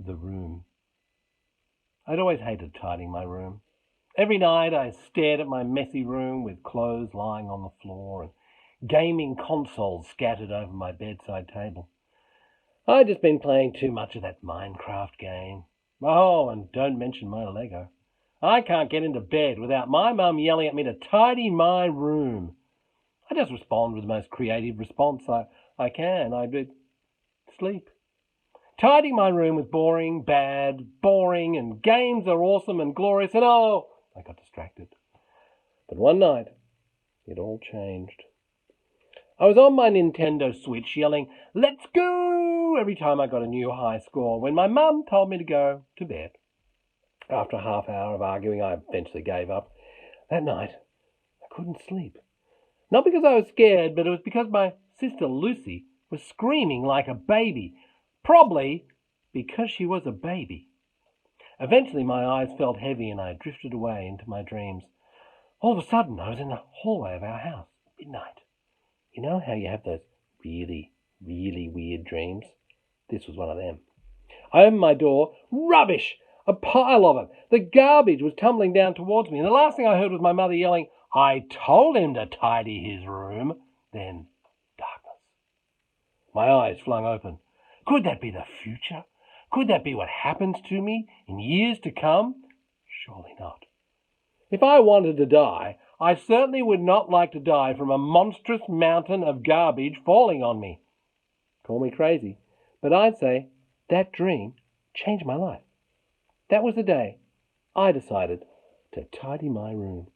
the room. I'd always hated tidying my room. Every night I stared at my messy room with clothes lying on the floor and gaming consoles scattered over my bedside table. I'd just been playing too much of that Minecraft game. Oh, and don't mention my Lego. I can't get into bed without my mum yelling at me to tidy my room. I just respond with the most creative response I can. I do sleep. Tidying my room was boring, bad, boring, and games are awesome and glorious, and oh, I got distracted. But one night, it all changed. I was on my Nintendo Switch yelling, "Let's go!" every time I got a new high score when my mum told me to go to bed. After a half hour of arguing, I eventually gave up. That night, I couldn't sleep. Not because I was scared, but it was because my sister Lucy was screaming like a baby. Probably because she was a baby. Eventually my eyes felt heavy and I drifted away into my dreams. All of a sudden I was in the hallway of our house at midnight. You know how you have those really, really weird dreams? This was one of them. I opened my door. Rubbish! A pile of it. The garbage was tumbling down towards me, and the last thing I heard was my mother yelling, "I told him to tidy his room." Then darkness. My eyes flung open. Could that be the future? Could that be what happens to me in years to come? Surely not. If I wanted to die, I certainly would not like to die from a monstrous mountain of garbage falling on me. Call me crazy, but I'd say that dream changed my life. That was the day I decided to tidy my room.